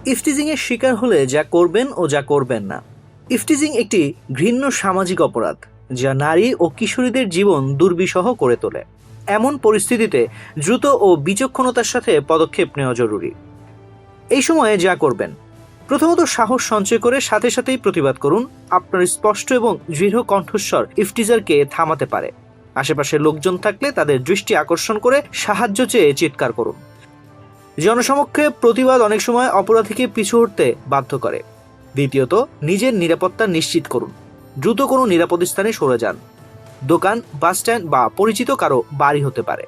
ইফটিজিংয়ের শিকার হলে যা করবেন ও যা করবেন না। ইফটিজিং একটি ঘৃণ্য সামাজিক অপরাধ যা নারী ও কিশোরীদের জীবন দুর্বিষহ করে তোলে। এমন পরিস্থিতিতে দ্রুত ও বিচক্ষণতার সাথে পদক্ষেপ নেওয়া জরুরি। এই সময়ে যা করবেন, প্রথমত সাহস সঞ্চয় করে সাথে সাথেই প্রতিবাদ করুন। আপনার স্পষ্ট এবং দৃঢ় কণ্ঠস্বর ইফটিজারকে থামাতে পারে। আশেপাশে লোকজন থাকলে তাদের দৃষ্টি আকর্ষণ করে সাহায্য চেয়ে চিৎকার করুন। জনসমক্ষে প্রতিবাদ অনেক সময় অপরাধীকে পিছু হটতে বাধ্য করে। দ্বিতীয়ত, নিজের নিরাপত্তা নিশ্চিত করুন। দ্রুত কোনো নিরাপদ স্থানে সরে যান। দোকান, বাসস্ট্যান্ড বা পরিচিত কারো বাড়ি হতে পারে।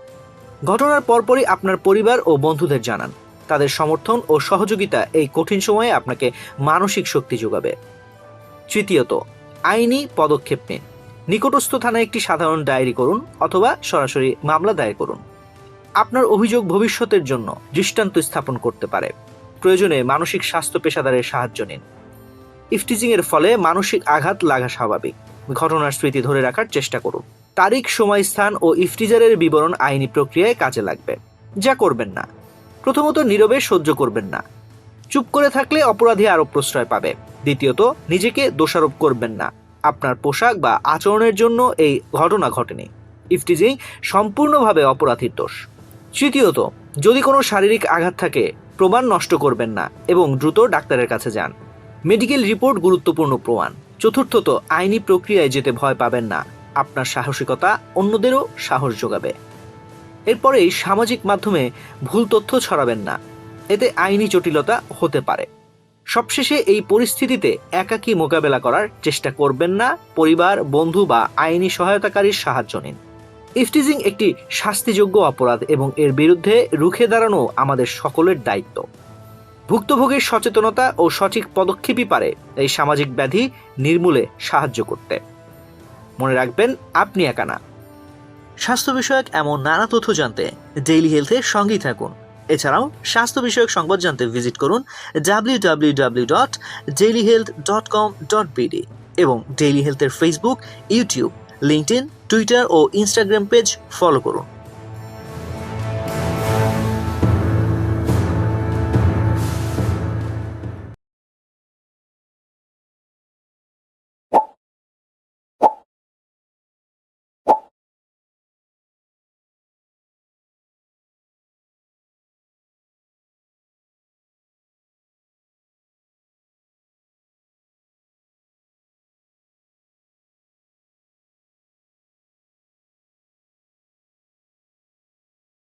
ঘটনার পরপরই আপনার পরিবার ও বন্ধুদের জানান। তাদের সমর্থন ও সহযোগিতা এই কঠিন সময়ে আপনাকে মানসিক শক্তি যোগাবে। তৃতীয়ত, আইনি পদক্ষেপ নিন। নিকটস্থ থানায় একটি সাধারণ ডায়েরি করুন অথবা সরাসরি মামলা দায়ের করুন। আপনার অভিযোগ ভবিষ্যতের জন্য দৃষ্টান্ত স্থাপন করতে পারে। প্রয়োজনে মানসিক স্বাস্থ্য পেশাদারের সাহায্য নিন। ইফটিজিংয়ের ফলে মানসিক আঘাত লাগা স্বাভাবিক। ঘটনার স্মৃতি ধরে রাখার চেষ্টা করুন। তারিখ, সময়, স্থান ও ইফটিজারের বিবরণ আইনি প্রক্রিয়ায় কাজে লাগবে। যা করবেন না, প্রথমত নীরবে সহ্য করবেন না। চুপ করে থাকলে অপরাধী আরও প্রশ্রয় পাবে। দ্বিতীয়ত, নিজেকে দোষারোপ করবেন না। আপনার পোশাক বা আচরণের জন্য এই ঘটনা ঘটেনি। ইফটিজিং সম্পূর্ণভাবে অপরাধীর দোষ। তৃতীয়ত, যদি কোনো শারীরিক আঘাত থাকে, প্রমাণ নষ্ট করবেন না এবং দ্রুত ডাক্তারের কাছে যান। মেডিকেল রিপোর্ট গুরুত্বপূর্ণ প্রমাণ। চতুর্থত, আইনি প্রক্রিয়ায় যেতে ভয় পাবেন না। আপনার সাহসিকতা অন্যদেরও সাহস যোগাবে। এরপরেই সামাজিক মাধ্যমে ভুল তথ্য ছড়াবেন না। এতে আইনি জটিলতা হতে পারে। সবশেষে, এই পরিস্থিতিতে একাকী মোকাবেলা করার চেষ্টা করবেন না। পরিবার, বন্ধু বা আইনি সহায়তাকারীর সাহায্য নিন। ইফটিজিং একটি শাস্তিযোগ্য অপরাধ এবং এর বিরুদ্ধে রুখে দাঁড়ানো আমাদের সকলের দায়িত্ব। ভুক্তভোগীর সচেতনতা ও সঠিক পদক্ষেপই পারে এই সামাজিক ব্যাধি নির্মূলে সাহায্য করতে। মনে রাখবেন, আপনি একা না। স্বাস্থ্য বিষয়ক এমন নানা তথ্য জানতে ডেইলি হেলথের সঙ্গেই থাকুন। এছাড়াও স্বাস্থ্য বিষয়ক সংবাদ জানতে ভিজিট করুন www.dailyhealth.com.bd এবং ডেইলি হেলথের ফেসবুক, ইউটিউব, লিঙ্কডইন, টুইটার ও ইনস্টাগ্রাম পেজ ফলো করুন।